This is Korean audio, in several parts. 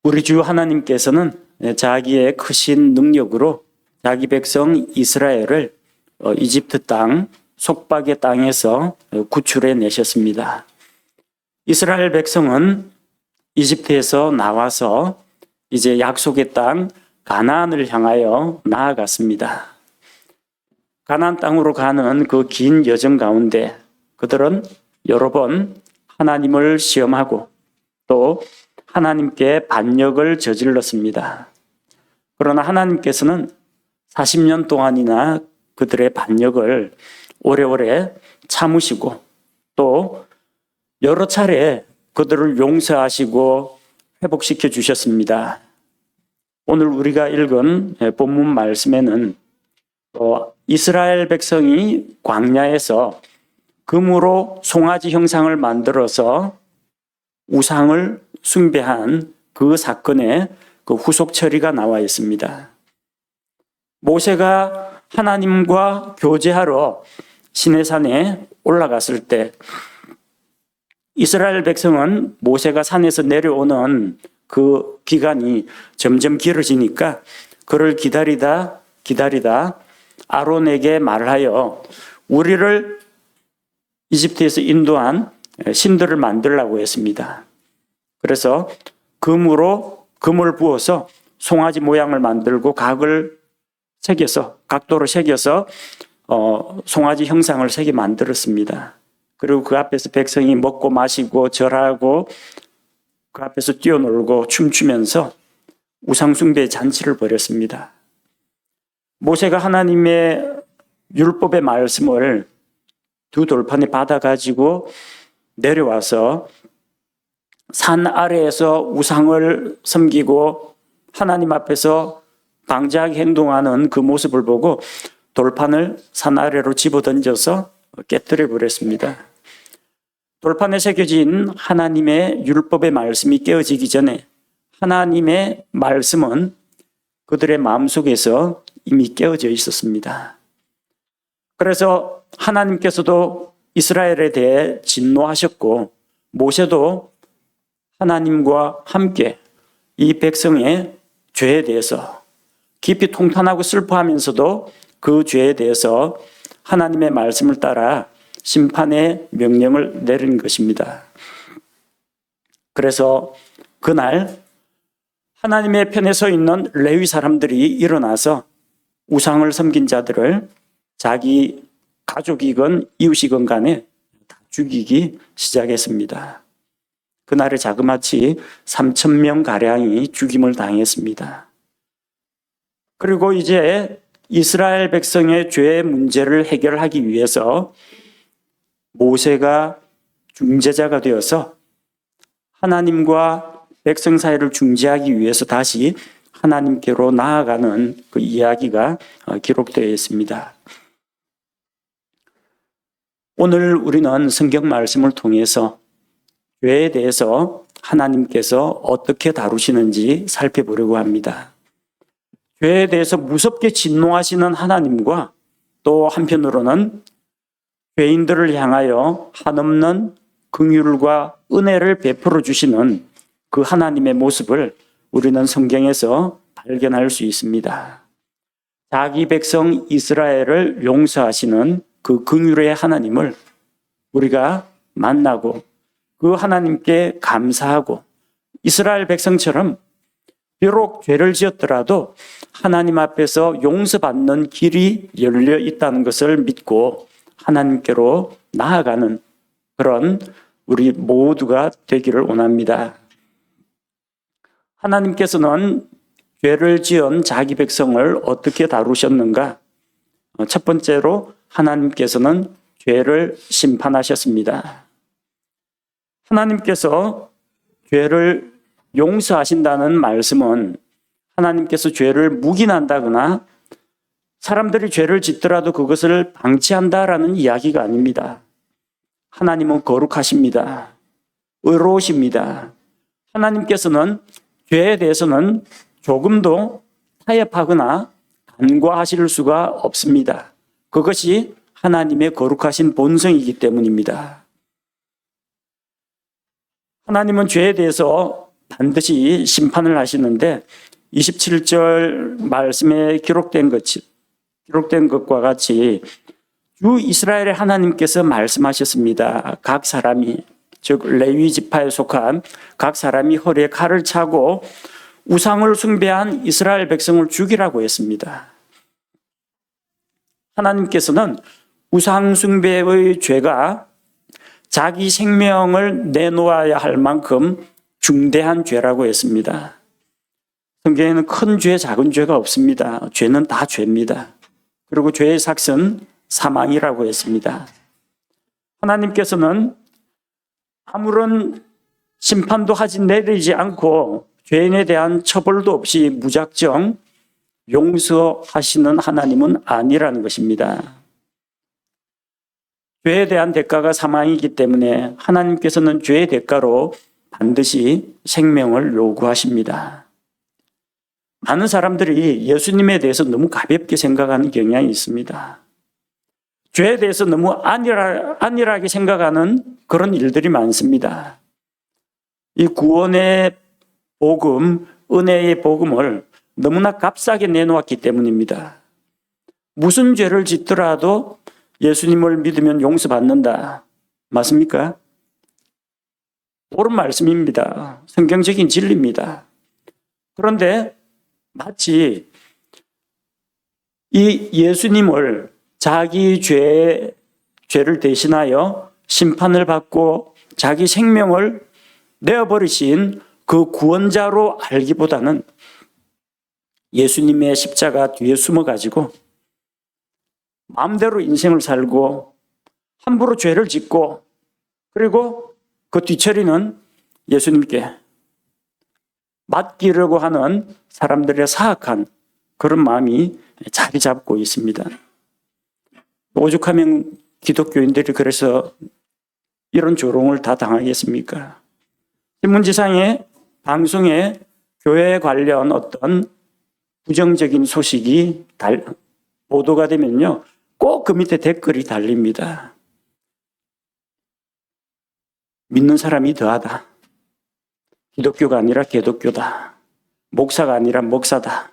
우리 주 하나님께서는 자기의 크신 능력으로 자기 백성 이스라엘을 이집트 땅, 속박의 땅에서 구출해 내셨습니다. 이스라엘 백성은 이집트에서 나와서 이제 약속의 땅 가나안을 향하여 나아갔습니다. 가나안 땅으로 가는 그 긴 여정 가운데 그들은 여러 번 하나님을 시험하고 또 하나님께 반역을 저질렀습니다. 그러나 하나님께서는 40년 동안이나 그들의 반역을 오래오래 참으시고 또 여러 차례 그들을 용서하시고 회복시켜 주셨습니다. 오늘 우리가 읽은 본문 말씀에는 이스라엘 백성이 광야에서 금으로 송아지 형상을 만들어서 우상을 숭배한 그 사건의 그 후속 처리가 나와 있습니다. 모세가 하나님과 교제하러 시내산에 올라갔을 때 이스라엘 백성은 모세가 산에서 내려오는 그 기간이 점점 길어지니까 그를 기다리다 아론에게 말하여 우리를 이집트에서 인도한 신들을 만들라고 했습니다. 그래서 금을 부어서 송아지 모양을 만들고 각도로 새겨서 송아지 형상을 새겨 만들었습니다. 그리고 그 앞에서 백성이 먹고 마시고 절하고 그 앞에서 뛰어놀고 춤추면서 우상숭배의 잔치를 벌였습니다. 모세가 하나님의 율법의 말씀을 두 돌판에 받아가지고 내려와서 산 아래에서 우상을 섬기고 하나님 앞에서 방자하게 행동하는 그 모습을 보고 돌판을 산 아래로 집어던져서 깨뜨려 버렸습니다. 돌판에 새겨진 하나님의 율법의 말씀이 깨어지기 전에 하나님의 말씀은 그들의 마음속에서 이미 깨어져 있었습니다. 그래서 하나님께서도 이스라엘에 대해 진노하셨고 모세도 하나님과 함께 이 백성의 죄에 대해서 깊이 통탄하고 슬퍼하면서도 그 죄에 대해서 하나님의 말씀을 따라 심판의 명령을 내린 것입니다. 그래서 그날 하나님의 편에 서 있는 레위 사람들이 일어나서 우상을 섬긴 자들을 자기 가족이건 이웃이건 간에 다 죽이기 시작했습니다. 그날에 자그마치 3,000명 가량이 죽임을 당했습니다. 그리고 이제 이스라엘 백성의 죄 문제를 해결하기 위해서 모세가 중재자가 되어서 하나님과 백성 사이를 중재하기 위해서 다시 하나님께로 나아가는 그 이야기가 기록되어 있습니다. 오늘 우리는 성경 말씀을 통해서 죄에 대해서 하나님께서 어떻게 다루시는지 살펴보려고 합니다. 죄에 대해서 무섭게 진노하시는 하나님과 또 한편으로는 죄인들을 향하여 한없는 긍휼과 은혜를 베풀어 주시는 그 하나님의 모습을 우리는 성경에서 발견할 수 있습니다. 자기 백성 이스라엘을 용서하시는 그 긍휼의 하나님을 우리가 만나고 그 하나님께 감사하고 이스라엘 백성처럼 비록 죄를 지었더라도 하나님 앞에서 용서받는 길이 열려 있다는 것을 믿고 하나님께로 나아가는 그런 우리 모두가 되기를 원합니다. 하나님께서는 죄를 지은 자기 백성을 어떻게 다루셨는가? 첫 번째로 하나님께서는 죄를 심판하셨습니다. 하나님께서 죄를 용서하신다는 말씀은 하나님께서 죄를 묵인한다거나 사람들이 죄를 짓더라도 그것을 방치한다라는 이야기가 아닙니다. 하나님은 거룩하십니다. 의로우십니다. 하나님께서는 죄에 대해서는 조금도 타협하거나 간과하실 수가 없습니다. 그것이 하나님의 거룩하신 본성이기 때문입니다. 하나님은 죄에 대해서 반드시 심판을 하시는데 27절 말씀에 기록된 것과 같이 주 이스라엘의 하나님께서 말씀하셨습니다. 각 사람이, 즉 레위 지파에 속한 각 사람이 허리에 칼을 차고 우상을 숭배한 이스라엘 백성을 죽이라고 했습니다. 하나님께서는 우상 숭배의 죄가 자기 생명을 내놓아야 할 만큼 중대한 죄라고 했습니다. 성경에는 큰 죄, 작은 죄가 없습니다. 죄는 다 죄입니다. 그리고 죄의 삭은 사망이라고 했습니다. 하나님께서는 아무런 심판도 내리지 않고 죄인에 대한 처벌도 없이 무작정 용서하시는 하나님은 아니라는 것입니다. 죄에 대한 대가가 사망이기 때문에 하나님께서는 죄의 대가로 반드시 생명을 요구하십니다. 많은 사람들이 예수님에 대해서 너무 가볍게 생각하는 경향이 있습니다. 죄에 대해서 너무 안일하게 생각하는 그런 일들이 많습니다. 이 구원의 복음, 은혜의 복음을 너무나 값싸게 내놓았기 때문입니다. 무슨 죄를 짓더라도 예수님을 믿으면 용서받는다. 맞습니까? 옳은 말씀입니다. 성경적인 진리입니다. 그런데 마치 이 예수님을 자기 죄를 대신하여 심판을 받고 자기 생명을 내어버리신 그 구원자로 알기보다는 예수님의 십자가 뒤에 숨어가지고 마음대로 인생을 살고 함부로 죄를 짓고 그리고 그 뒤처리는 예수님께 맡기려고 하는 사람들의 사악한 그런 마음이 자리 잡고 있습니다. 오죽하면 기독교인들이 그래서 이런 조롱을 다 당하겠습니까? 신문지상의 방송에 교회 관련 어떤 부정적인 소식이 보도가 되면요, 꼭 그 밑에 댓글이 달립니다. 믿는 사람이 더하다. 기독교가 아니라 개독교다. 목사가 아니라 목사다.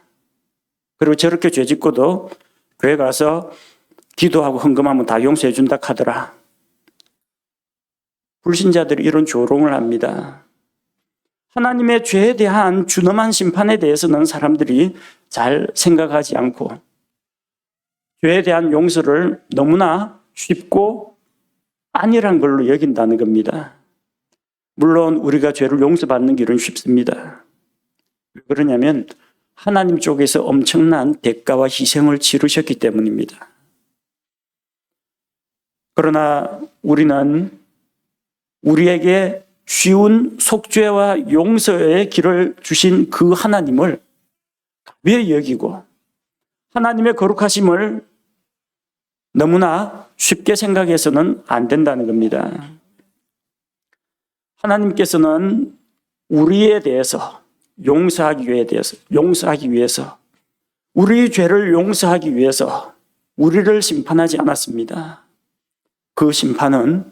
그리고 저렇게 죄 짓고도 교회 가서 기도하고 헌금하면 다 용서해 준다 하더라. 불신자들이 이런 조롱을 합니다. 하나님의 죄에 대한 준엄한 심판에 대해서는 사람들이 잘 생각하지 않고 죄에 대한 용서를 너무나 쉽고 안일한 걸로 여긴다는 겁니다. 물론 우리가 죄를 용서받는 길은 쉽습니다. 왜 그러냐면 하나님 쪽에서 엄청난 대가와 희생을 치르셨기 때문입니다. 그러나 우리는 우리에게 쉬운 속죄와 용서의 길을 주신 그 하나님을 가벼이 여기고 하나님의 거룩하심을 너무나 쉽게 생각해서는 안 된다는 겁니다. 하나님께서는 우리에 대해서 용서하기 위해서 우리의 죄를 용서하기 위해서 우리를 심판하지 않았습니다. 그 심판은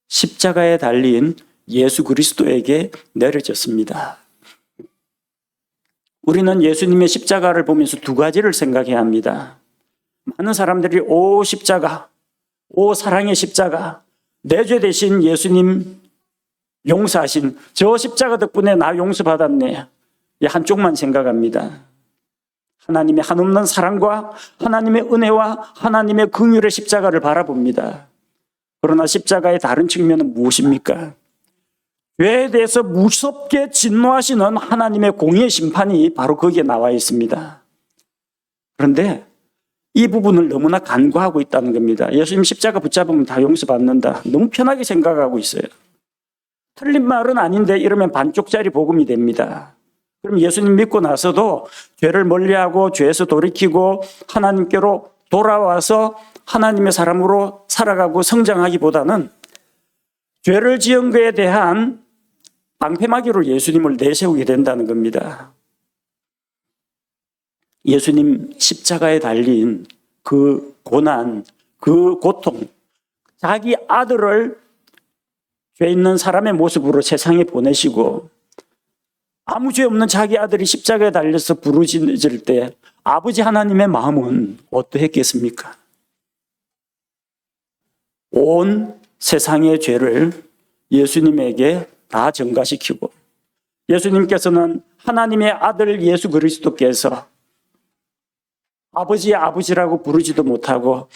십자가에 달린 예수 그리스도에게 내려졌습니다. 우리는 예수님의 십자가를 보면서 두 가지를 생각해야 합니다. 많은 사람들이 오 십자가, 오 사랑의 십자가, 내 죄 대신 예수님 용서하신 저 십자가 덕분에 나 용서받았네. 이 한쪽만 생각합니다. 하나님의 한없는 사랑과 하나님의 은혜와 하나님의 긍휼의 십자가를 바라봅니다. 그러나 십자가의 다른 측면은 무엇입니까? 죄에 대해서 무섭게 진노하시는 하나님의 공의의 심판이 바로 거기에 나와 있습니다. 그런데 이 부분을 너무나 간과하고 있다는 겁니다. 예수님 십자가 붙잡으면 다 용서받는다. 너무 편하게 생각하고 있어요. 틀린 말은 아닌데 이러면 반쪽짜리 복음이 됩니다. 그럼 예수님 믿고 나서도 죄를 멀리하고 죄에서 돌이키고 하나님께로 돌아와서 하나님의 사람으로 살아가고 성장하기보다는 죄를 지은 것에 대한 방패막이로 예수님을 내세우게 된다는 겁니다. 예수님 십자가에 달린 그 고난, 그 고통, 자기 아들을 죄 있는 사람의 모습으로 세상에 보내시고 아무 죄 없는 자기 아들이 십자가에 달려서 부르짖을 때 아버지 하나님의 마음은 어떠했겠습니까? 온 세상의 죄를 예수님에게 다 전가시키고 예수님께서는 하나님의 아들 예수 그리스도께서 아버지의 아버지라고 부르지도 못하고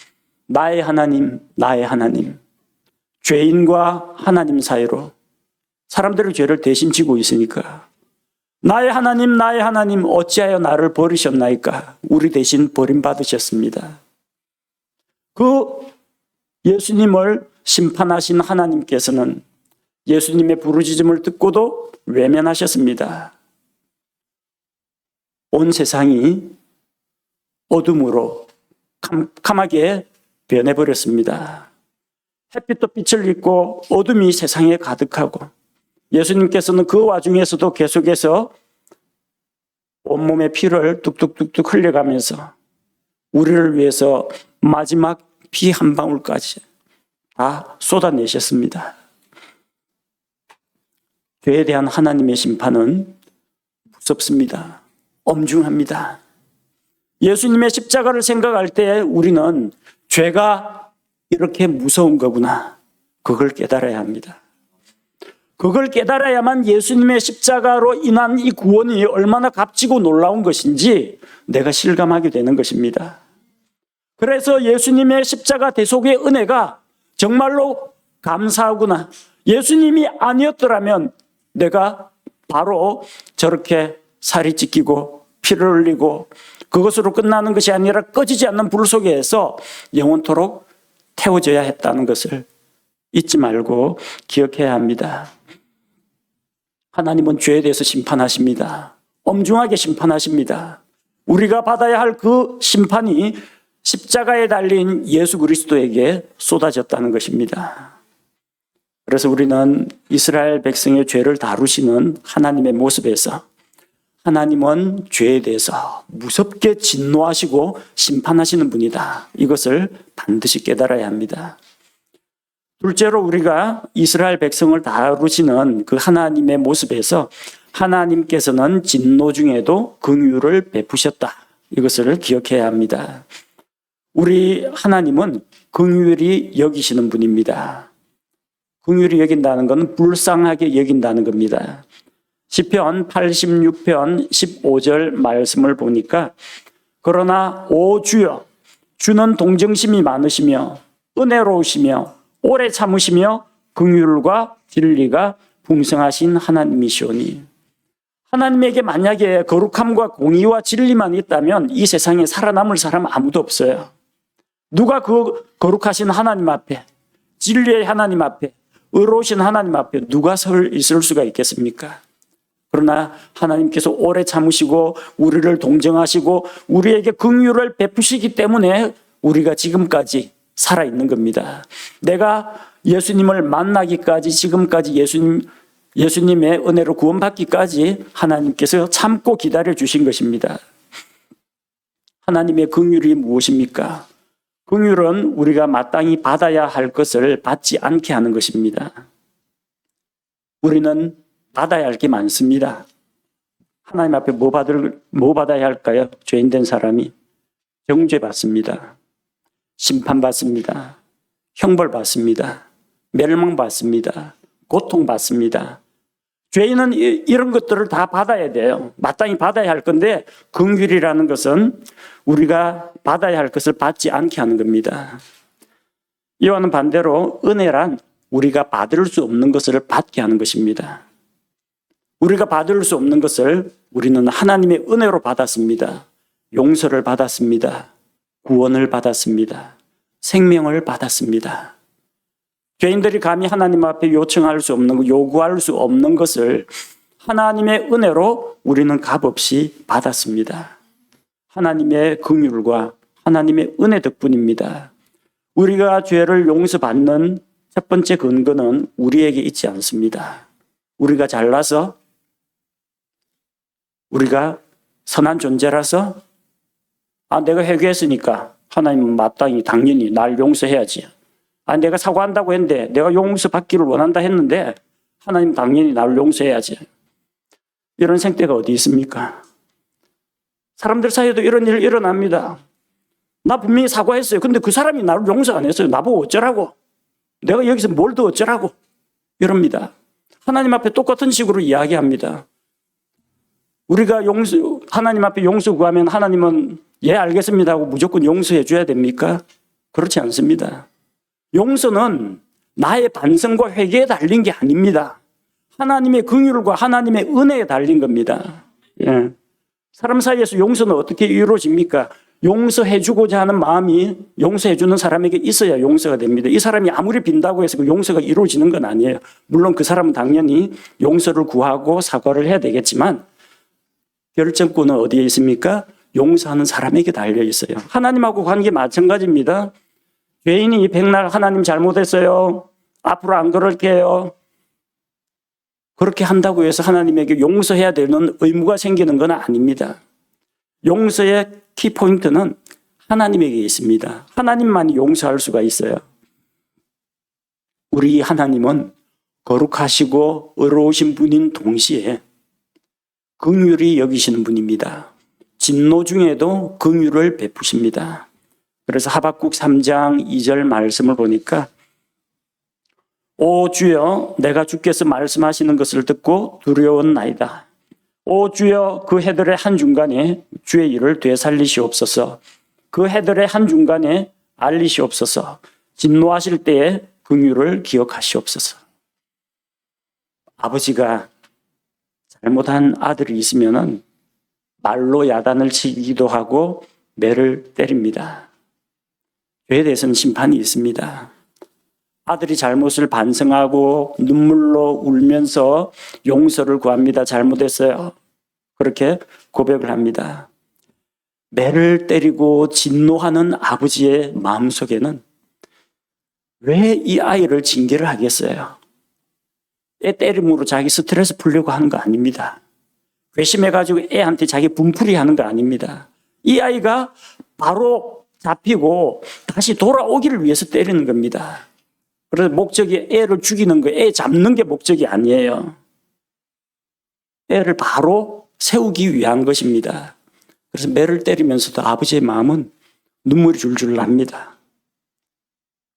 나의 하나님, 나의 하나님, 죄인과 하나님 사이로 사람들의 죄를 대신 지고 있으니까 나의 하나님, 나의 하나님 어찌하여 나를 버리셨나이까? 우리 대신 버림받으셨습니다. 그 예수님을 심판하신 하나님께서는 예수님의 부르짖음을 듣고도 외면하셨습니다. 온 세상이 어둠으로 캄캄하게 변해버렸습니다. 햇빛도 빛을 잃고 어둠이 세상에 가득하고 예수님께서는 그 와중에서도 계속해서 온몸의 피를 뚝뚝뚝뚝 흘려가면서 우리를 위해서 마지막 피 한 방울까지 다 쏟아내셨습니다. 죄에 대한 하나님의 심판은 무섭습니다. 엄중합니다. 예수님의 십자가를 생각할 때 우리는 죄가 이렇게 무서운 거구나. 그걸 깨달아야 합니다. 그걸 깨달아야만 예수님의 십자가로 인한 이 구원이 얼마나 값지고 놀라운 것인지 내가 실감하게 되는 것입니다. 그래서 예수님의 십자가 대속의 은혜가 정말로 감사하구나. 예수님이 아니었더라면 내가 바로 저렇게 살이 찢기고 피를 흘리고 그것으로 끝나는 것이 아니라 꺼지지 않는 불 속에서 영원토록 태워져야 했다는 것을 잊지 말고 기억해야 합니다. 하나님은 죄에 대해서 심판하십니다. 엄중하게 심판하십니다. 우리가 받아야 할 그 심판이 십자가에 달린 예수 그리스도에게 쏟아졌다는 것입니다. 그래서 우리는 이스라엘 백성의 죄를 다루시는 하나님의 모습에서 하나님은 죄에 대해서 무섭게 진노하시고 심판하시는 분이다. 이것을 반드시 깨달아야 합니다. 둘째로 우리가 이스라엘 백성을 다루시는 그 하나님의 모습에서 하나님께서는 진노 중에도 긍휼을 베푸셨다. 이것을 기억해야 합니다. 우리 하나님은 긍휼히 여기시는 분입니다. 긍휼히 여긴다는 것은 불쌍하게 여긴다는 겁니다. 시편 86편 15절 말씀을 보니까 그러나 오 주여 주는 동정심이 많으시며 은혜로우시며 오래 참으시며 긍휼과 진리가 풍성하신 하나님이시오니 하나님에게 만약에 거룩함과 공의와 진리만 있다면 이 세상에 살아남을 사람 아무도 없어요. 누가 그 거룩하신 하나님 앞에 진리의 하나님 앞에 의로우신 하나님 앞에 누가 서 있을 수가 있겠습니까? 그러나 하나님께서 오래 참으시고 우리를 동정하시고 우리에게 긍휼을 베푸시기 때문에 우리가 지금까지 살아있는 겁니다. 내가 예수님을 만나기까지 지금까지 예수님의 은혜로 구원받기까지 하나님께서 참고 기다려 주신 것입니다. 하나님의 긍휼이 무엇입니까? 긍휼은 우리가 마땅히 받아야 할 것을 받지 않게 하는 것입니다. 우리는 받아야 할 게 많습니다. 하나님 앞에 뭐 받아야 할까요? 죄인된 사람이 정죄 받습니다. 심판 받습니다. 형벌 받습니다. 멸망 받습니다. 고통 받습니다. 죄인은 이런 것들을 다 받아야 돼요. 마땅히 받아야 할 건데 긍휼이라는 것은 우리가 받아야 할 것을 받지 않게 하는 겁니다. 이와는 반대로 은혜란 우리가 받을 수 없는 것을 받게 하는 것입니다. 우리가 받을 수 없는 것을 우리는 하나님의 은혜로 받았습니다. 용서를 받았습니다. 구원을 받았습니다. 생명을 받았습니다. 죄인들이 감히 하나님 앞에 요청할 수 없는 것, 요구할 수 없는 것을 하나님의 은혜로 우리는 값없이 받았습니다. 하나님의 긍휼과 하나님의 은혜 덕분입니다. 우리가 죄를 용서받는 첫 번째 근거는 우리에게 있지 않습니다. 우리가 잘나서 우리가 선한 존재라서 내가 회개했으니까 하나님은 마땅히 당연히 날 용서해야지. 내가 사과한다고 했는데 내가 용서받기를 원한다 했는데 하나님 당연히 나를 용서해야지. 이런 생떼가 어디 있습니까? 사람들 사이에도 이런 일 일어납니다. 나 분명히 사과했어요. 근데 그 사람이 나를 용서 안 했어요. 나보고 어쩌라고? 내가 여기서 뭘 더 어쩌라고? 이럽니다. 하나님 앞에 똑같은 식으로 이야기합니다. 우리가 하나님 앞에 용서 구하면 하나님은 예, 알겠습니다 하고 무조건 용서해 줘야 됩니까? 그렇지 않습니다. 용서는 나의 반성과 회개에 달린 게 아닙니다. 하나님의 긍휼과 하나님의 은혜에 달린 겁니다. 예. 사람 사이에서 용서는 어떻게 이루어집니까? 용서해 주고자 하는 마음이 용서해 주는 사람에게 있어야 용서가 됩니다. 이 사람이 아무리 빈다고 해서 그 용서가 이루어지는 건 아니에요. 물론 그 사람은 당연히 용서를 구하고 사과를 해야 되겠지만 결정권은 어디에 있습니까? 용서하는 사람에게 달려 있어요. 하나님하고 관계 마찬가지입니다. 죄인이 백날 하나님 잘못했어요. 앞으로 안 그럴게요. 그렇게 한다고 해서 하나님에게 용서해야 되는 의무가 생기는 건 아닙니다. 용서의 키포인트는 하나님에게 있습니다. 하나님만이 용서할 수가 있어요. 우리 하나님은 거룩하시고 의로우신 분인 동시에 긍휼히 여기시는 분입니다. 진노 중에도 긍휼을 베푸십니다. 그래서 하박국 3장 2절 말씀을 보니까 오 주여 내가 주께서 말씀하시는 것을 듣고 두려웠나이다. 오 주여 그 해들의 한중간에 주의 일을 되살리시옵소서. 그 해들의 한중간에 알리시옵소서. 진노하실 때에 긍휼을 기억하시옵소서. 아버지가 잘못한 아들이 있으면은 말로 야단을 치기도 하고 매를 때립니다. 죄에 대해서는 심판이 있습니다. 아들이 잘못을 반성하고 눈물로 울면서 용서를 구합니다. 잘못했어요. 그렇게 고백을 합니다. 매를 때리고 진노하는 아버지의 마음속에는 왜 이 아이를 징계를 하겠어요? 애 때림으로 자기 스트레스 풀려고 하는 거 아닙니다. 괘씸해가지고 애한테 자기 분풀이 하는 거 아닙니다. 이 아이가 바로 잡히고 다시 돌아오기를 위해서 때리는 겁니다. 그래서 목적이 애를 죽이는 거, 애 잡는 게 목적이 아니에요. 애를 바로 세우기 위한 것입니다. 그래서 매를 때리면서도 아버지의 마음은 눈물이 줄줄 납니다.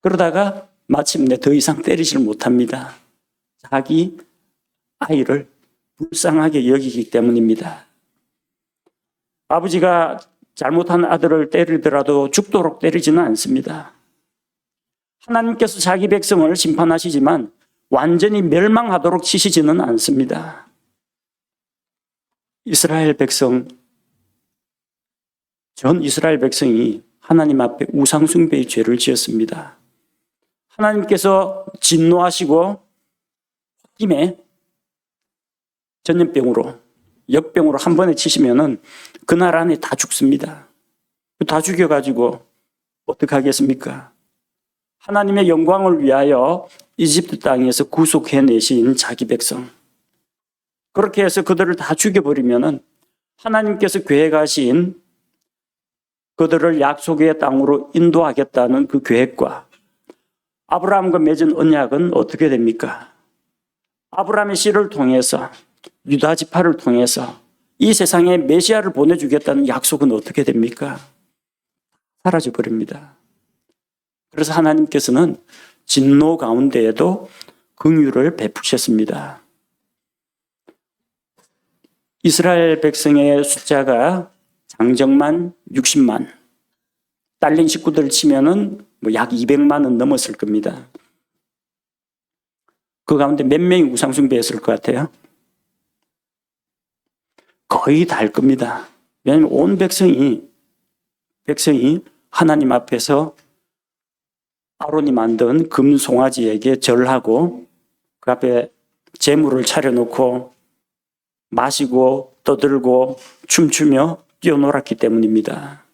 그러다가 마침내 더 이상 때리지를 못합니다. 자기 아이를 불쌍하게 여기기 때문입니다. 아버지가 잘못한 아들을 때리더라도 죽도록 때리지는 않습니다. 하나님께서 자기 백성을 심판하시지만 완전히 멸망하도록 치시지는 않습니다. 이스라엘 백성, 전 이스라엘 백성이 하나님 앞에 우상숭배의 죄를 지었습니다. 하나님께서 진노하시고 홧김에 전염병으로, 역병으로 한 번에 치시면은 그날 안에 다 죽습니다. 다 죽여가지고 어떻게 하겠습니까? 하나님의 영광을 위하여 이집트 땅에서 구속해내신 자기 백성. 그렇게 해서 그들을 다 죽여버리면은 하나님께서 계획하신 그들을 약속의 땅으로 인도하겠다는 그 계획과 아브라함과 맺은 언약은 어떻게 됩니까? 아브라함의 씨를 통해서 유다 지파를 통해서 이 세상에 메시아를 보내주겠다는 약속은 어떻게 됩니까? 사라져 버립니다. 그래서 하나님께서는 진노 가운데에도 긍휼을 베푸셨습니다. 이스라엘 백성의 숫자가 장정만 60만, 딸린 식구들 치면은 약 200만은 넘었을 겁니다. 그 가운데 몇 명이 우상숭배했을 것 같아요? 거의 다 할 겁니다. 왜냐하면 온 백성이 하나님 앞에서 아론이 만든 금송아지에게 절하고 그 앞에 제물을 차려놓고 마시고 떠들고 춤추며 뛰어놀았기 때문입니다.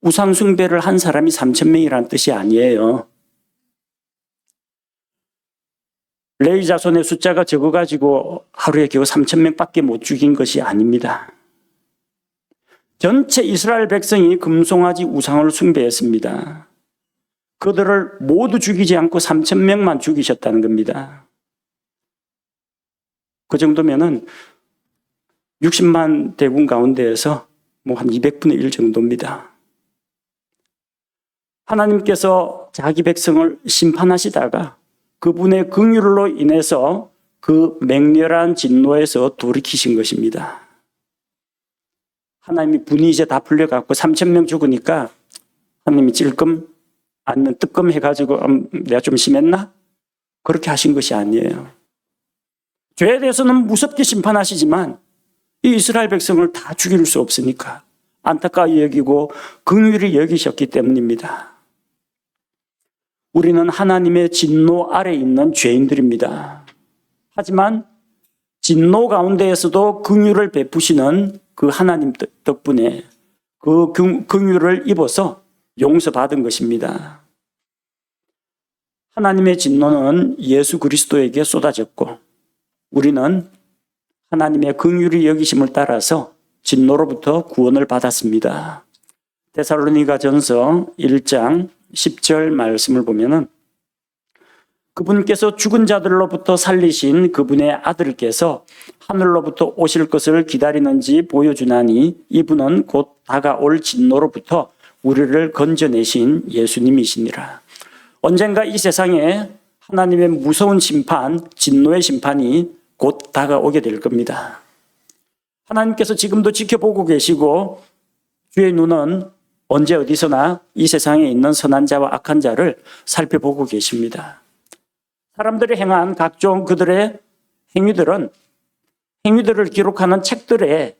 우상숭배를 한 사람이 3,000명이라는 뜻이 아니에요. 레위 자손의 숫자가 적어가지고 하루에 겨우 3,000명밖에 못 죽인 것이 아닙니다. 전체 이스라엘 백성이 금송아지 우상을 숭배했습니다. 그들을 모두 죽이지 않고 3,000명만 죽이셨다는 겁니다. 그 정도면은 60만 대군 가운데에서 한 200분의 1 정도입니다. 하나님께서 자기 백성을 심판하시다가 그분의 긍휼로 인해서 그 맹렬한 진노에서 돌이키신 것입니다. 하나님이 분이 이제 다 풀려갖고 3,000명 죽으니까 하나님이 찔끔 아니면 뜨끔 해가지고 내가 좀 심했나? 그렇게 하신 것이 아니에요. 죄에 대해서는 무섭게 심판하시지만 이 이스라엘 백성을 다 죽일 수 없으니까 안타까이 여기고 긍휼히 여기셨기 때문입니다. 우리는 하나님의 진노 아래 있는 죄인들입니다. 하지만 진노 가운데에서도 긍휼을 베푸시는 그 하나님 덕분에 그 긍휼을 입어서 용서받은 것입니다. 하나님의 진노는 예수 그리스도에게 쏟아졌고 우리는 하나님의 긍휼히 여기심을 따라서 진노로부터 구원을 받았습니다. 데살로니가전서 1장 10절 말씀을 보면은 그분께서 죽은 자들로부터 살리신 그분의 아들께서 하늘로부터 오실 것을 기다리는지 보여주나니 이분은 곧 다가올 진노로부터 우리를 건져내신 예수님이시니라. 언젠가 이 세상에 하나님의 무서운 심판, 진노의 심판이 곧 다가오게 될 겁니다. 하나님께서 지금도 지켜보고 계시고 주의 눈은 언제 어디서나 이 세상에 있는 선한 자와 악한 자를 살펴보고 계십니다. 사람들이 행한 각종 그들의 행위들을 기록하는 책들에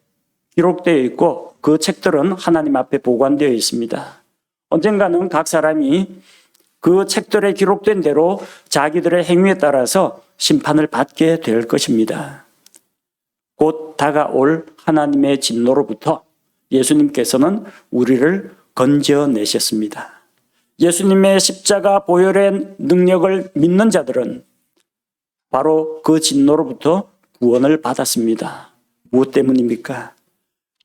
기록되어 있고 그 책들은 하나님 앞에 보관되어 있습니다. 언젠가는 각 사람이 그 책들에 기록된 대로 자기들의 행위에 따라서 심판을 받게 될 것입니다. 곧 다가올 하나님의 진노로부터 예수님께서는 우리를 건져내셨습니다. 예수님의 십자가 보혈의 능력을 믿는 자들은 바로 그 진노로부터 구원을 받았습니다. 무엇 때문입니까?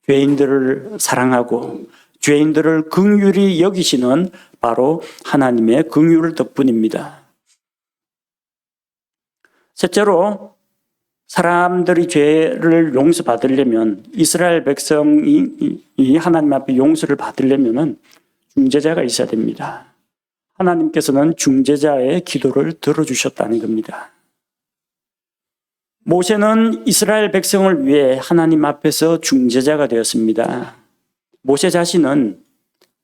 죄인들을 사랑하고 죄인들을 긍휼히 여기시는 바로 하나님의 긍휼 덕분입니다. 셋째로 사람들이 죄를 용서받으려면 이스라엘 백성이 하나님 앞에 용서를 받으려면 중재자가 있어야 됩니다. 하나님께서는 중재자의 기도를 들어주셨다는 겁니다. 모세는 이스라엘 백성을 위해 하나님 앞에서 중재자가 되었습니다. 모세 자신은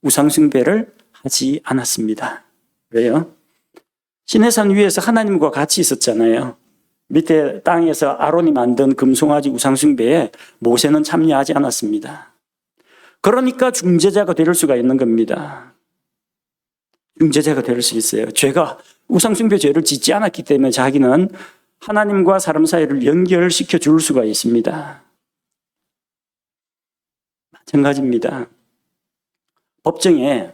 우상숭배를 하지 않았습니다. 왜요? 시내산 위에서 하나님과 같이 있었잖아요. 밑에 땅에서 아론이 만든 금송아지 우상숭배에 모세는 참여하지 않았습니다. 그러니까 중재자가 될 수가 있는 겁니다. 중재자가 될 수 있어요. 우상숭배 죄를 짓지 않았기 때문에 자기는 하나님과 사람 사이를 연결시켜 줄 수가 있습니다. 마찬가지입니다. 법정에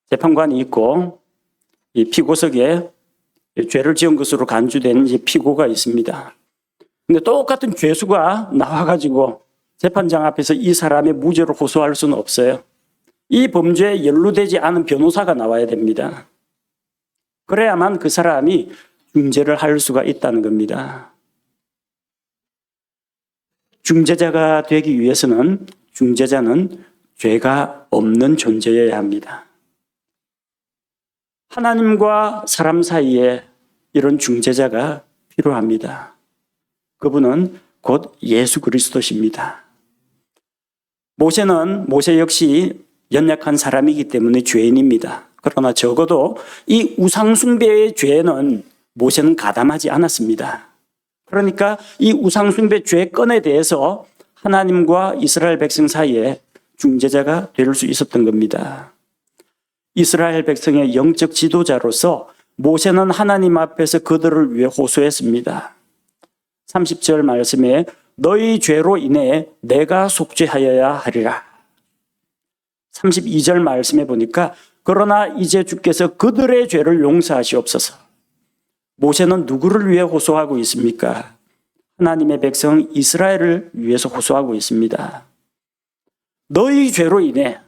재판관이 있고 이 피고석에 죄를 지은 것으로 간주된 피고가 있습니다. 근데 똑같은 죄수가 나와가지고 재판장 앞에서 이 사람의 무죄를 호소할 수는 없어요. 이 범죄에 연루되지 않은 변호사가 나와야 됩니다. 그래야만 그 사람이 중재를 할 수가 있다는 겁니다. 중재자가 되기 위해서는 중재자는 죄가 없는 존재여야 합니다. 하나님과 사람 사이에 이런 중재자가 필요합니다. 그분은 곧 예수 그리스도십니다. 모세 역시 연약한 사람이기 때문에 죄인입니다. 그러나 적어도 이 우상숭배의 죄는 모세는 가담하지 않았습니다. 그러니까 이 우상숭배 죄건에 대해서 하나님과 이스라엘 백성 사이에 중재자가 될 수 있었던 겁니다. 이스라엘 백성의 영적 지도자로서 모세는 하나님 앞에서 그들을 위해 호소했습니다. 30절 말씀에 너희 죄로 인해 내가 속죄하여야 하리라. 32절 말씀에 보니까 그러나 이제 주께서 그들의 죄를 용서하시옵소서. 모세는 누구를 위해 호소하고 있습니까? 하나님의 백성 이스라엘을 위해서 호소하고 있습니다. 너희 죄로 인해,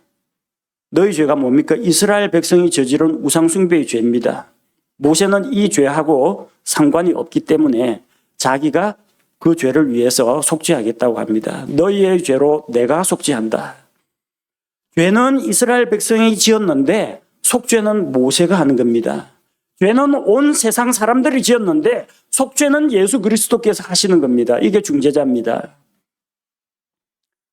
너희 죄가 뭡니까? 이스라엘 백성이 저지른 우상숭배의 죄입니다. 모세는 이 죄하고 상관이 없기 때문에 자기가 그 죄를 위해서 속죄하겠다고 합니다. 너희의 죄로 내가 속죄한다. 죄는 이스라엘 백성이 지었는데 속죄는 모세가 하는 겁니다. 죄는 온 세상 사람들이 지었는데 속죄는 예수 그리스도께서 하시는 겁니다. 이게 중재자입니다.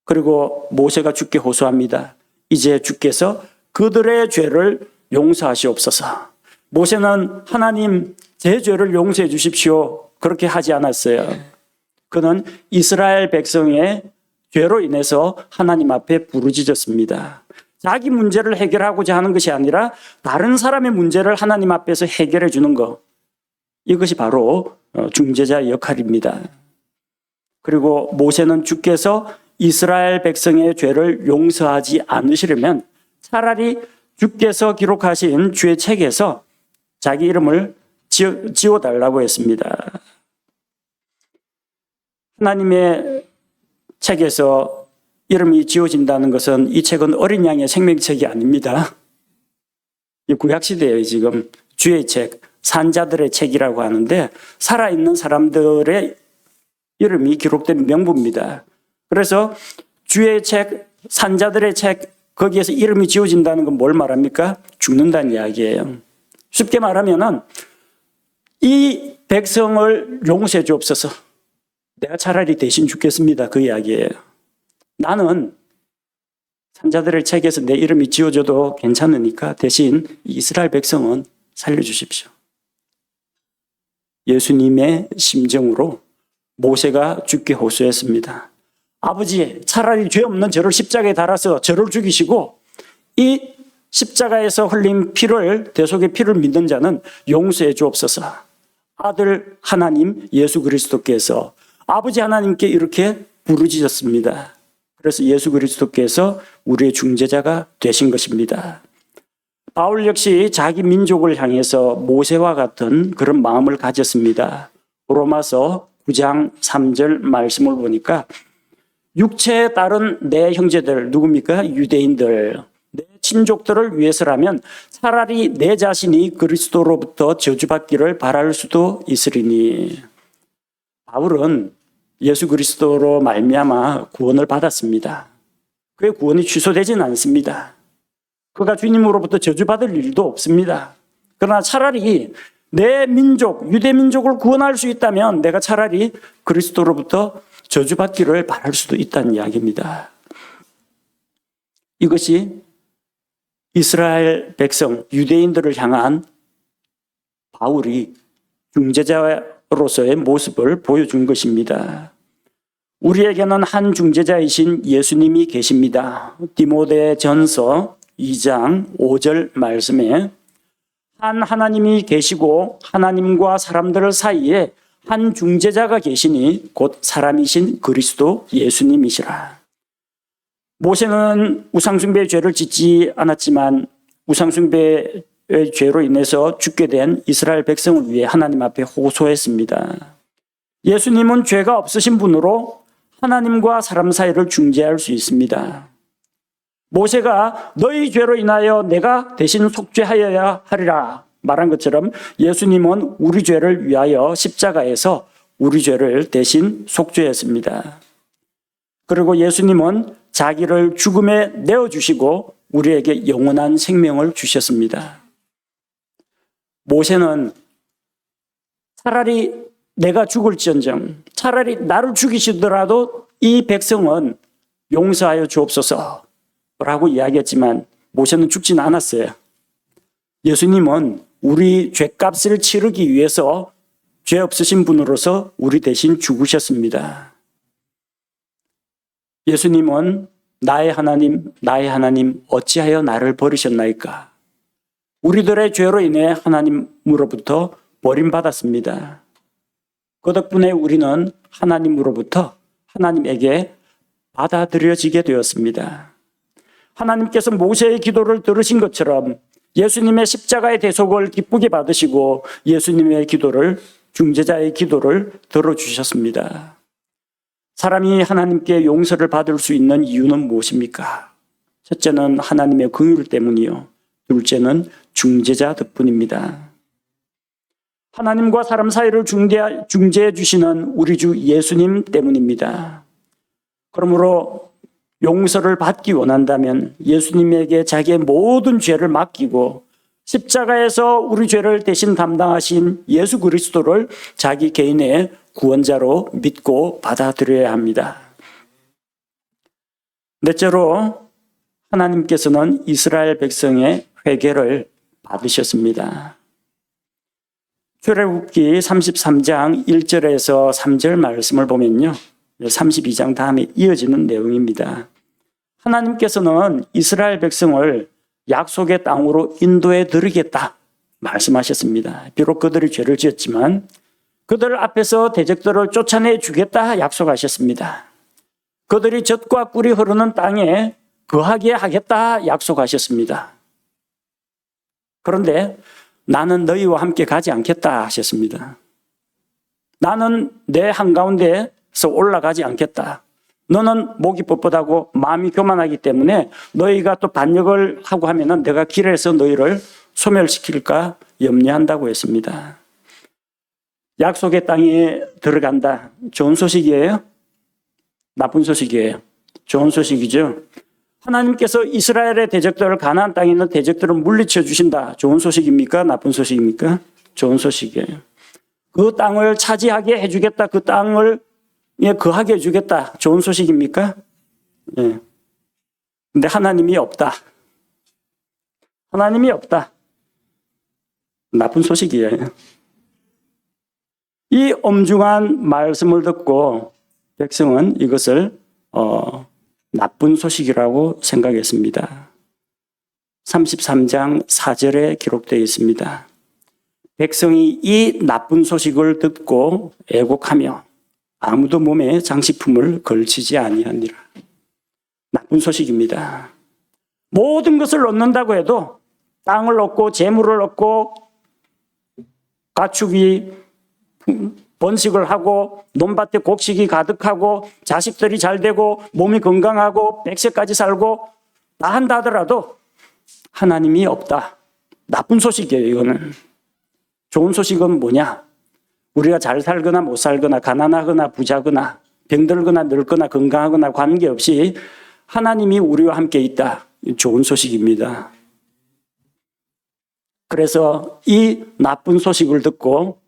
그리고 모세가 주께 호소합니다. 이제 주께서 그들의 죄를 용서하시옵소서. 모세는 하나님 제 죄를 용서해 주십시오. 그렇게 하지 않았어요. 그는 이스라엘 백성의 죄로 인해서 하나님 앞에 부르짖었습니다. 자기 문제를 해결하고자 하는 것이 아니라 다른 사람의 문제를 하나님 앞에서 해결해 주는 것. 이것이 바로 중재자의 역할입니다. 그리고 모세는 주께서 이스라엘 백성의 죄를 용서하지 않으시려면 차라리 주께서 기록하신 주의 책에서 자기 이름을 지워달라고 했습니다. 하나님의 책에서 이름이 지워진다는 것은 이 책은 어린 양의 생명책이 아닙니다. 이 구약시대에 지금 주의 책, 산자들의 책이라고 하는데 살아있는 사람들의 이름이 기록된 명부입니다. 그래서 주의 책, 산자들의 책, 거기에서 이름이 지워진다는 건 뭘 말합니까? 죽는다는 이야기예요. 쉽게 말하면은 이 백성을 용서해 주옵소서. 내가 차라리 대신 죽겠습니다. 그 이야기예요. 나는 산자들의 책에서 내 이름이 지워져도 괜찮으니까 대신 이스라엘 백성은 살려주십시오. 예수님의 심정으로 모세가 주께 호소했습니다. 아버지, 차라리 죄 없는 저를 십자가에 달아서 저를 죽이시고 이 십자가에서 흘린 피를, 대속의 피를 믿는 자는 용서해 주옵소서. 아들 하나님 예수 그리스도께서 아버지 하나님께 이렇게 부르짖었습니다. 그래서 예수 그리스도께서 우리의 중재자가 되신 것입니다. 바울 역시 자기 민족을 향해서 모세와 같은 그런 마음을 가졌습니다. 로마서 9장 3절 말씀을 보니까 육체에 따른 내 형제들, 누굽니까? 유대인들, 내 친족들을 위해서라면 차라리 내 자신이 그리스도로부터 저주받기를 바랄 수도 있으리니. 바울은 예수 그리스도로 말미암아 구원을 받았습니다. 그의 구원이 취소되지는 않습니다. 그가 주님으로부터 저주받을 일도 없습니다. 그러나 차라리 내 민족, 유대 민족을 구원할 수 있다면 내가 차라리 그리스도로부터 저주받기를 바랄 수도 있다는 이야기입니다. 이것이 이스라엘 백성, 유대인들을 향한 바울이 중재자로서의 모습을 보여준 것입니다. 우리에게는 한 중재자이신 예수님이 계십니다. 디모데전서 2장 5절 말씀에 한 하나님이 계시고 하나님과 사람들 사이에 한 중재자가 계시니 곧 사람이신 그리스도 예수님이시라. 모세는 우상숭배의 죄를 짓지 않았지만 우상숭배의 죄로 인해서 죽게 된 이스라엘 백성을 위해 하나님 앞에 호소했습니다. 예수님은 죄가 없으신 분으로 하나님과 사람 사이를 중재할 수 있습니다. 모세가 너희 죄로 인하여 내가 대신 속죄하여야 하리라 말한 것처럼 예수님은 우리 죄를 위하여 십자가에서 우리 죄를 대신 속죄했습니다. 그리고 예수님은 자기를 죽음에 내어주시고 우리에게 영원한 생명을 주셨습니다. 모세는 차라리 내가 죽을지언정, 차라리 나를 죽이시더라도 이 백성은 용서하여 주옵소서 라고 이야기했지만 모세는 죽지는 않았어요. 예수님은 우리 죄값을 치르기 위해서 죄 없으신 분으로서 우리 대신 죽으셨습니다. 예수님은 나의 하나님 어찌하여 나를 버리셨나이까? 우리들의 죄로 인해 하나님으로부터 버림받았습니다. 그 덕분에 우리는 하나님으로부터 하나님에게 받아들여지게 되었습니다. 하나님께서 모세의 기도를 들으신 것처럼 예수님의 십자가의 대속을 기쁘게 받으시고 예수님의 기도를, 중재자의 기도를 들어주셨습니다. 사람이 하나님께 용서를 받을 수 있는 이유는 무엇입니까? 첫째는 하나님의 긍휼 때문이요. 둘째는 중재자 덕분입니다. 하나님과 사람 사이를 중재해 주시는 우리 주 예수님 때문입니다. 그러므로 용서를 받기 원한다면 예수님에게 자기의 모든 죄를 맡기고 십자가에서 우리 죄를 대신 담당하신 예수 그리스도를 자기 개인의 구원자로 믿고 받아들여야 합니다. 넷째로 하나님께서는 이스라엘 백성의 회개를 받으셨습니다. 출애굽기 33장 1절에서 3절 말씀을 보면요, 32장 다음에 이어지는 내용입니다. 하나님께서는 이스라엘 백성을 약속의 땅으로 인도해 드리겠다 말씀하셨습니다. 비록 그들이 죄를 지었지만 그들 앞에서 대적들을 쫓아내 주겠다 약속하셨습니다. 그들이 젖과 꿀이 흐르는 땅에 거하게 하겠다 약속하셨습니다. 그런데 나는 너희와 함께 가지 않겠다 하셨습니다. 나는 내 한가운데서 올라가지 않겠다. 너는 목이 뻣뻣하고 마음이 교만하기 때문에 너희가 또 반역을 하고 하면은 내가 길에서 너희를 소멸시킬까 염려한다고 했습니다. 약속의 땅에 들어간다. 좋은 소식이에요? 나쁜 소식이에요? 좋은 소식이죠. 하나님께서 이스라엘의 대적들을 가나안 땅에 있는 대적들을 물리쳐 주신다. 좋은 소식입니까? 나쁜 소식입니까? 좋은 소식이에요. 그 땅을 차지하게 해주겠다. 그 땅을 거하게 해주겠다. 좋은 소식입니까? 예. 근데 하나님이 없다. 하나님이 없다. 나쁜 소식이에요. 이 엄중한 말씀을 듣고 백성은 이것을 나쁜 소식이라고 생각했습니다. 33장 4절에 기록되어 있습니다. 백성이 이 나쁜 소식을 듣고 애곡하며 아무도 몸에 장식품을 걸치지 아니하니라. 나쁜 소식입니다. 모든 것을 얻는다고 해도 땅을 얻고 재물을 얻고 가축이 번식을 하고 논밭에 곡식이 가득하고 자식들이 잘 되고 몸이 건강하고 100세까지 살고 다 한다 하더라도 하나님이 없다. 나쁜 소식이에요, 이거는. 좋은 소식은 뭐냐? 우리가 잘 살거나 못 살거나 가난하거나 부자거나 병들거나 늙거나 건강하거나 관계없이 하나님이 우리와 함께 있다. 좋은 소식입니다. 그래서 이 나쁜 소식을 듣고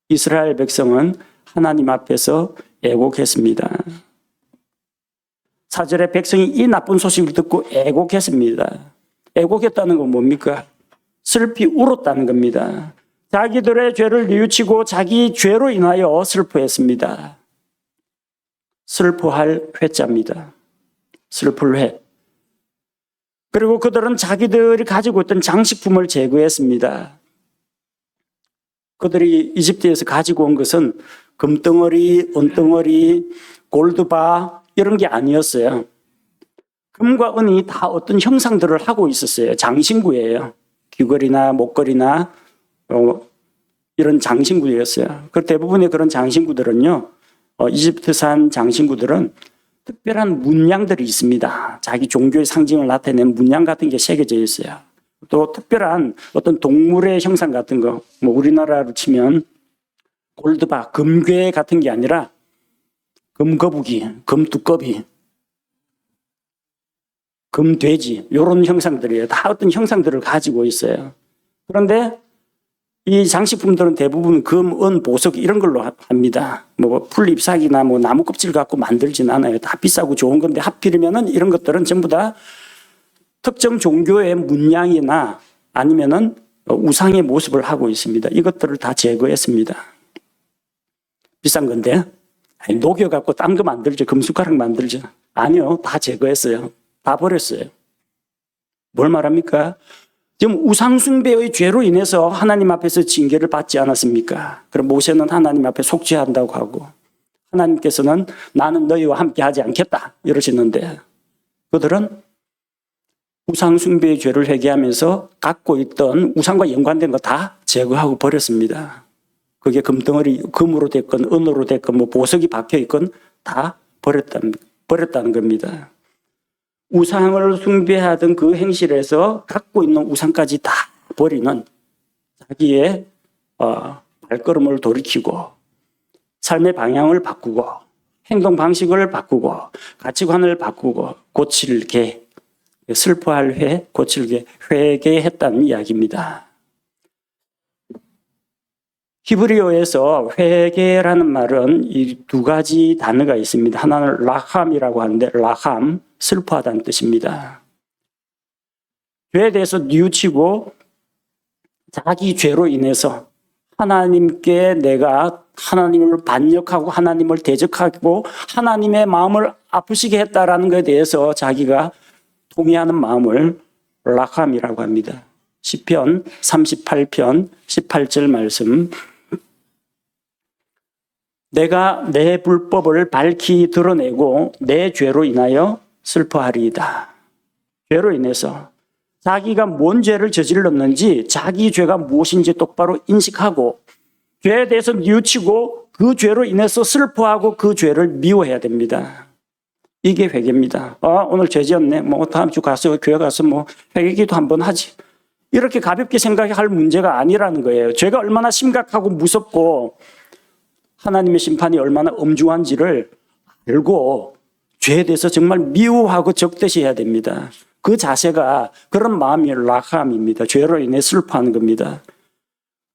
이스라엘 백성은 하나님 앞에서 애곡했습니다. 4절에 백성이 이 나쁜 소식을 듣고 애곡했습니다. 애곡했다는 건 뭡니까? 슬피 울었다는 겁니다. 자기들의 죄를 뉘우치고 자기 죄로 인하여 슬퍼했습니다. 슬퍼할 회자입니다. 슬플 회. 그리고 그들은 자기들이 가지고 있던 장식품을 제거했습니다. 그들이 이집트에서 가지고 온 것은 금덩어리, 은덩어리, 골드바 이런 게 아니었어요. 금과 은이 다 어떤 형상들을 하고 있었어요. 장신구예요. 귀걸이나 목걸이나 이런 장신구였어요. 그 대부분의 그런 장신구들은요, 이집트산 장신구들은 특별한 문양들이 있습니다. 자기 종교의 상징을 나타내는 문양 같은 게 새겨져 있어요. 또 특별한 어떤 동물의 형상 같은 거, 우리나라로 치면 골드바, 금괴 같은 게 아니라 금거북이, 금두꺼비, 금돼지 이런 형상들이에요. 다 어떤 형상들을 가지고 있어요. 그런데 이 장식품들은 대부분 금, 은, 보석 이런 걸로 합니다. 풀잎사기나 나무 껍질 갖고 만들진 않아요. 다 비싸고 좋은 건데 하필이면은 이런 것들은 전부 다 특정 종교의 문양이나 아니면은 우상의 모습을 하고 있습니다. 이것들을 다 제거했습니다. 비싼 건데 녹여갖고 딴 거 만들죠. 금숟가락 만들죠. 아니요. 다 제거했어요. 다 버렸어요. 뭘 말합니까? 지금 우상숭배의 죄로 인해서 하나님 앞에서 징계를 받지 않았습니까? 그럼 모세는 하나님 앞에 속죄한다고 하고 하나님께서는 나는 너희와 함께 하지 않겠다 이러시는데 그들은 우상숭배의 죄를 회개하면서 갖고 있던 우상과 연관된 거 다 제거하고 버렸습니다. 그게 금덩어리, 금으로 됐건 은으로 됐건 보석이 박혀 있건 다 버렸다는 겁니다. 우상을 숭배하던 그 행실에서 갖고 있는 우상까지 다 버리는 자기의 발걸음을 돌이키고 삶의 방향을 바꾸고 행동 방식을 바꾸고 가치관을 바꾸고 고칠 게 슬퍼할 회, 고칠 게 회개했다는 이야기입니다. 히브리어에서 회개라는 말은 이 두 가지 단어가 있습니다. 하나는 라함이라고 하는데 라함, 슬퍼하다는 뜻입니다. 죄에 대해서 뉘우치고 자기 죄로 인해서 하나님께 내가 하나님을 반역하고 하나님을 대적하고 하나님의 마음을 아프시게 했다라는 것에 대해서 자기가 동의하는 마음을 라함이라고 합니다. 시편 38편 18절 말씀. 내가 내 불법을 밝히 드러내고 내 죄로 인하여 슬퍼하리이다. 죄로 인해서 자기가 뭔 죄를 저질렀는지 자기 죄가 무엇인지 똑바로 인식하고 죄에 대해서 뉘우치고 그 죄로 인해서 슬퍼하고 그 죄를 미워해야 됩니다. 이게 회개입니다. 오늘 죄 지었네. 다음 주 가서 교회 가서 회개기도 한번 하지. 이렇게 가볍게 생각할 문제가 아니라는 거예요. 죄가 얼마나 심각하고 무섭고 하나님의 심판이 얼마나 엄중한지를 알고 죄에 대해서 정말 미워하고 적대시해야 됩니다. 그 자세가 그런 마음이 라함입니다. 죄로 인해 슬퍼하는 겁니다.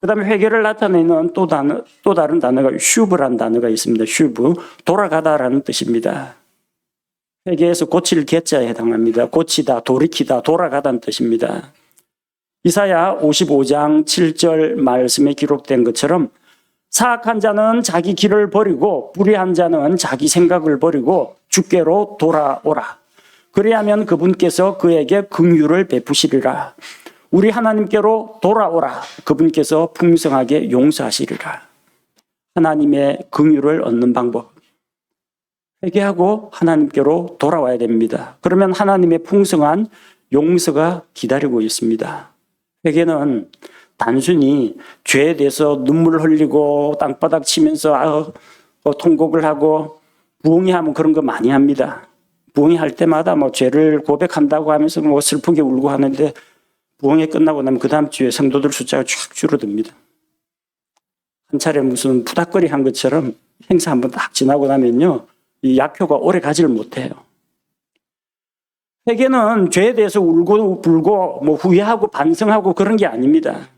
그 다음에 회개를 나타내는 또 다른 단어가 슈브라는 단어가 있습니다. 슈브, 돌아가다라는 뜻입니다. 회개에서 고칠 개자에 해당합니다. 고치다, 돌이키다, 돌아가다는 뜻입니다. 이사야 55장 7절 말씀에 기록된 것처럼 사악한 자는 자기 길을 버리고 불의한 자는 자기 생각을 버리고 주께로 돌아오라. 그리하면 그분께서 그에게 긍휼을 베푸시리라. 우리 하나님께로 돌아오라. 그분께서 풍성하게 용서하시리라. 하나님의 긍휼을 얻는 방법. 회개하고 하나님께로 돌아와야 됩니다. 그러면 하나님의 풍성한 용서가 기다리고 있습니다. 회개는 단순히 죄에 대해서 눈물 흘리고 땅바닥 치면서 통곡을 하고 부흥회하면 그런 거 많이 합니다. 부흥회 할 때마다 죄를 고백한다고 하면서 슬프게 울고 하는데 부흥회 끝나고 나면 그 다음 주에 성도들 숫자가 쫙 줄어듭니다. 한 차례 무슨 푸닥거리 한 것처럼 행사 한번 딱 지나고 나면요, 이 약효가 오래 가지를 못해요. 회개는 죄에 대해서 울고 불고 후회하고 반성하고 그런 게 아닙니다.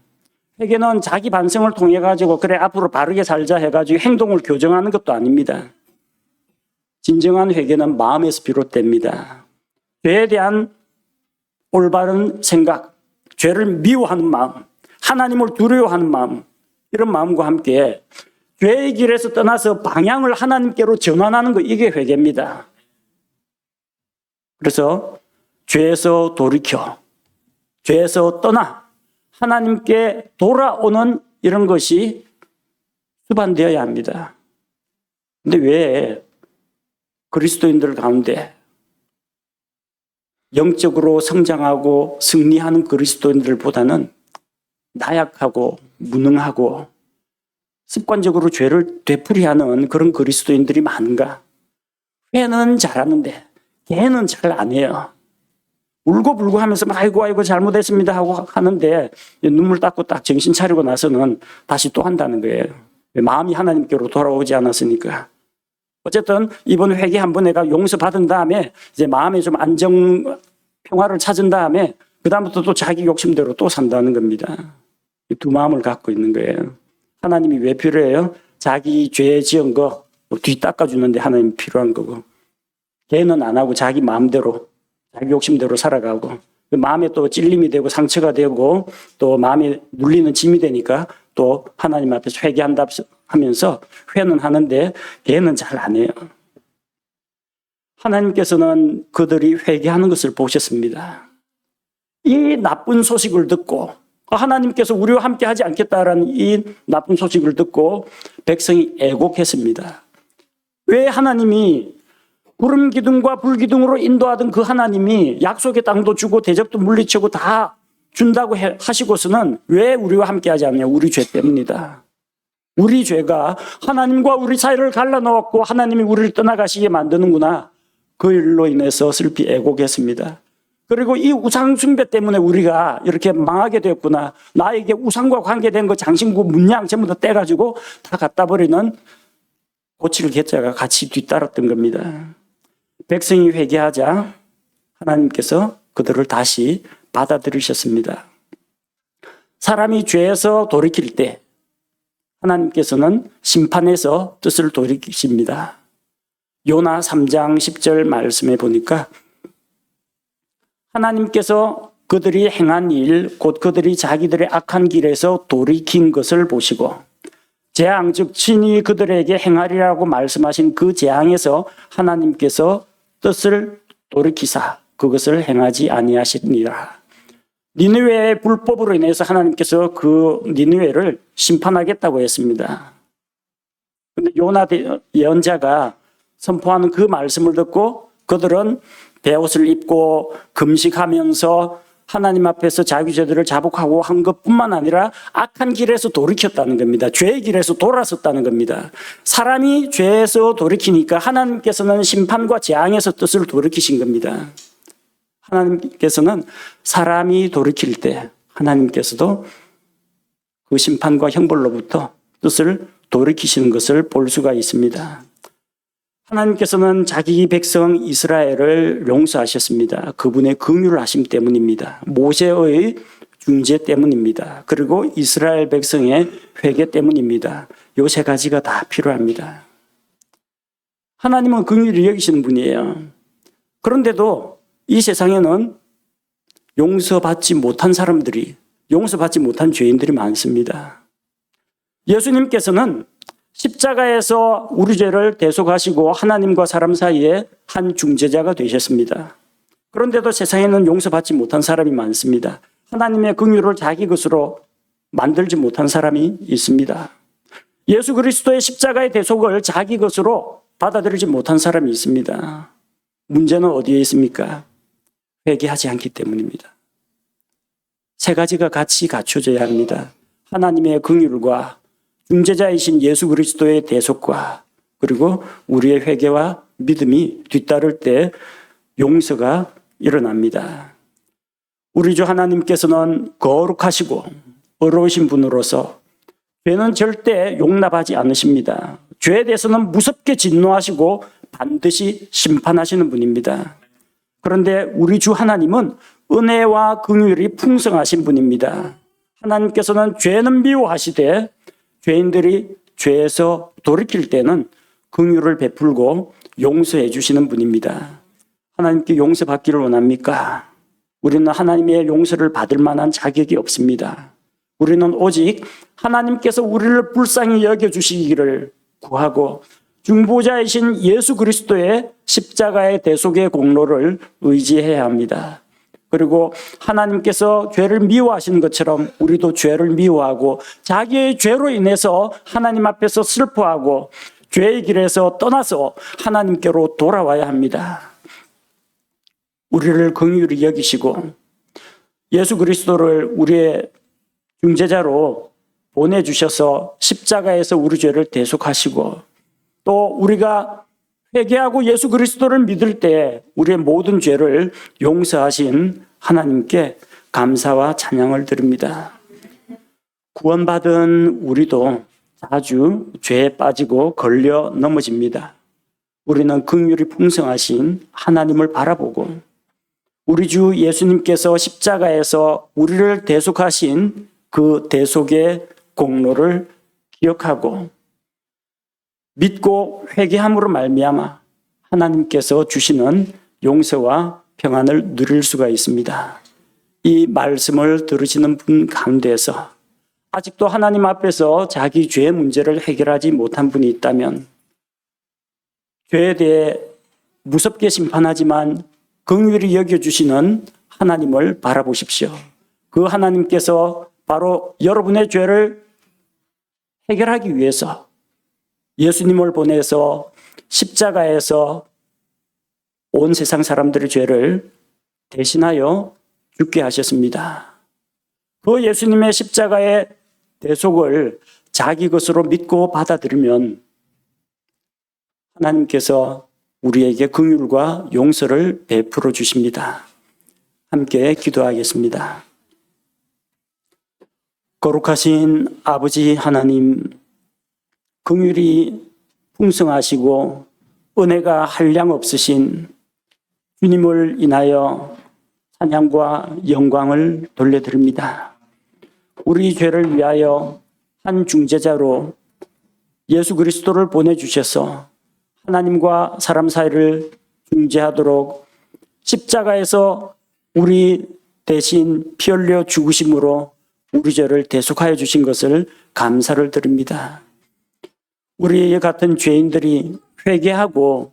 회개는 자기 반성을 통해 가지고 그래 앞으로 바르게 살자 해가지고 행동을 교정하는 것도 아닙니다. 진정한 회개는 마음에서 비롯됩니다. 죄에 대한 올바른 생각, 죄를 미워하는 마음, 하나님을 두려워하는 마음, 이런 마음과 함께 죄의 길에서 떠나서 방향을 하나님께로 전환하는 것, 이게 회개입니다. 그래서 죄에서 돌이켜, 죄에서 떠나 하나님께 돌아오는 이런 것이 수반되어야 합니다. 근데 왜 그리스도인들 가운데 영적으로 성장하고 승리하는 그리스도인들보다는 나약하고 무능하고 습관적으로 죄를 되풀이하는 그런 그리스도인들이 많은가? 걔는 잘하는데 걔는 잘 안 해요. 울고불고 하면서 아이고 잘못했습니다 하고 하는데 눈물 닦고 딱 정신 차리고 나서는 다시 또 한다는 거예요. 마음이 하나님께로 돌아오지 않았으니까. 어쨌든 이번 회개 한번 내가 용서받은 다음에 이제 마음에 좀 안정, 평화를 찾은 다음에 그다음부터 또 자기 욕심대로 또 산다는 겁니다. 이 두 마음을 갖고 있는 거예요. 하나님이 왜 필요해요? 자기 죄 지은 거 뒤 닦아주는데 하나님이 필요한 거고, 걔는 안 하고 자기 마음대로 자기 욕심대로 살아가고 마음에 또 찔림이 되고 상처가 되고 또 마음에 눌리는 짐이 되니까 또 하나님 앞에서 회개한다 하면서 회는 하는데 걔는 잘 안 해요. 하나님께서는 그들이 회개하는 것을 보셨습니다. 이 나쁜 소식을 듣고 하나님께서 우리와 함께 하지 않겠다라는 이 나쁜 소식을 듣고 백성이 애곡했습니다. 왜 하나님이 구름 기둥과 불 기둥으로 인도하던 그 하나님이 약속의 땅도 주고 대적도 물리치고 다 준다고 하시고서는 왜 우리와 함께 하지 않냐? 우리 죄 때문이다. 우리 죄가 하나님과 우리 사이를 갈라놓았고 하나님이 우리를 떠나가시게 만드는구나. 그 일로 인해서 슬피 애곡했습니다. 그리고 이 우상 숭배 때문에 우리가 이렇게 망하게 되었구나. 나에게 우상과 관계된 거 장신구 문양 전부 다 떼가지고 다 갖다 버리는 고칠 괴짜가 같이 뒤따랐던 겁니다. 백성이 회개하자 하나님께서 그들을 다시 받아들이셨습니다. 사람이 죄에서 돌이킬 때 하나님께서는 심판에서 뜻을 돌이키십니다. 요나 3장 10절 말씀에 보니까 하나님께서 그들이 행한 일, 곧 그들이 자기들의 악한 길에서 돌이킨 것을 보시고 재앙, 즉 친히 그들에게 행하리라고 말씀하신 그 재앙에서 하나님께서 뜻을 돌이키사 그것을 행하지 아니하시니라. 니느웨의 불법으로 인해서 하나님께서 그 니느웨를 심판하겠다고 했습니다. 그런데 요나 예언자가 선포하는 그 말씀을 듣고 그들은 베옷을 입고 금식하면서 하나님 앞에서 자기 죄들을 자복하고 한 것뿐만 아니라 악한 길에서 돌이켰다는 겁니다. 죄의 길에서 돌아섰다는 겁니다. 사람이 죄에서 돌이키니까 하나님께서는 심판과 재앙에서 뜻을 돌이키신 겁니다. 하나님께서는 사람이 돌이킬 때 하나님께서도 그 심판과 형벌로부터 뜻을 돌이키시는 것을 볼 수가 있습니다. 하나님께서는 자기 백성 이스라엘을 용서하셨습니다. 그분의 긍휼을 하심 때문입니다. 모세의 중재 때문입니다. 그리고 이스라엘 백성의 회개 때문입니다. 요 세 가지가 다 필요합니다. 하나님은 긍휼히 여기시는 분이에요. 그런데도 이 세상에는 용서받지 못한 사람들이, 용서받지 못한 죄인들이 많습니다. 예수님께서는 십자가에서 우리 죄를 대속하시고 하나님과 사람 사이에 한 중재자가 되셨습니다. 그런데도 세상에는 용서받지 못한 사람이 많습니다. 하나님의 긍휼을 자기 것으로 만들지 못한 사람이 있습니다. 예수 그리스도의 십자가의 대속을 자기 것으로 받아들이지 못한 사람이 있습니다. 문제는 어디에 있습니까? 회개하지 않기 때문입니다. 세 가지가 같이 갖춰져야 합니다. 하나님의 긍휼과 중재자이신 예수 그리스도의 대속과 그리고 우리의 회개와 믿음이 뒤따를 때 용서가 일어납니다. 우리 주 하나님께서는 거룩하시고 의로우신 분으로서 죄는 절대 용납하지 않으십니다. 죄에 대해서는 무섭게 진노하시고 반드시 심판하시는 분입니다. 그런데 우리 주 하나님은 은혜와 긍휼이 풍성하신 분입니다. 하나님께서는 죄는 미워하시되 죄인들이 죄에서 돌이킬 때는 긍휼을 베풀고 용서해 주시는 분입니다. 하나님께 용서받기를 원합니까? 우리는 하나님의 용서를 받을 만한 자격이 없습니다. 우리는 오직 하나님께서 우리를 불쌍히 여겨주시기를 구하고 중보자이신 예수 그리스도의 십자가의 대속의 공로를 의지해야 합니다. 그리고 하나님께서 죄를 미워하시는 것처럼 우리도 죄를 미워하고 자기의 죄로 인해서 하나님 앞에서 슬퍼하고 죄의 길에서 떠나서 하나님께로 돌아와야 합니다. 우리를 긍휼히 여기시고 예수 그리스도를 우리의 중재자로 보내주셔서 십자가에서 우리 죄를 대속하시고 또 우리가 회개하고 예수 그리스도를 믿을 때 우리의 모든 죄를 용서하신 하나님께 감사와 찬양을 드립니다. 구원받은 우리도 자주 죄에 빠지고 걸려 넘어집니다. 우리는 긍휼이 풍성하신 하나님을 바라보고 우리 주 예수님께서 십자가에서 우리를 대속하신 그 대속의 공로를 기억하고 믿고 회개함으로 말미암아 하나님께서 주시는 용서와 평안을 누릴 수가 있습니다. 이 말씀을 들으시는 분 가운데서 아직도 하나님 앞에서 자기 죄의 문제를 해결하지 못한 분이 있다면 죄에 대해 무섭게 심판하지만 긍휼히 여겨주시는 하나님을 바라보십시오. 그 하나님께서 바로 여러분의 죄를 해결하기 위해서 예수님을 보내서 십자가에서 온 세상 사람들의 죄를 대신하여 죽게 하셨습니다. 그 예수님의 십자가의 대속을 자기 것으로 믿고 받아들이면 하나님께서 우리에게 긍휼과 용서를 베풀어 주십니다. 함께 기도하겠습니다. 거룩하신 아버지 하나님, 긍휼이 풍성하시고 은혜가 한량 없으신 주님을 인하여 찬양과 영광을 돌려드립니다. 우리 죄를 위하여 한 중재자로 예수 그리스도를 보내주셔서 하나님과 사람 사이를 중재하도록 십자가에서 우리 대신 피 흘려 죽으심으로 우리 죄를 대속하여 주신 것을 감사를 드립니다. 우리 같은 죄인들이 회개하고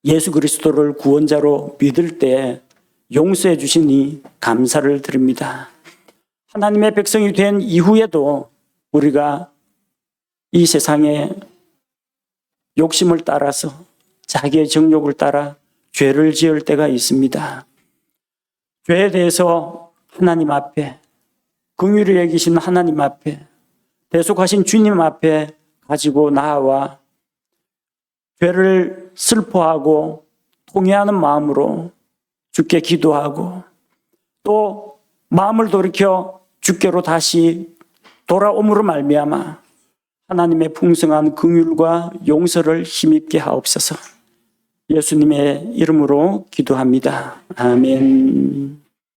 예수 그리스도를 구원자로 믿을 때 용서해 주시니 감사를 드립니다. 하나님의 백성이 된 이후에도 우리가 이 세상에 욕심을 따라서 자기의 정욕을 따라 죄를 지을 때가 있습니다. 죄에 대해서 하나님 앞에, 긍휼히 여기신 하나님 앞에, 대속하신 주님 앞에 가지고 나아와 죄를 슬퍼하고 통회하는 마음으로 주께 기도하고 또 마음을 돌이켜 주께로 다시 돌아옴으로 말미암아 하나님의 풍성한 긍휼과 용서를 힘입게 하옵소서. 예수님의 이름으로 기도합니다. 아멘.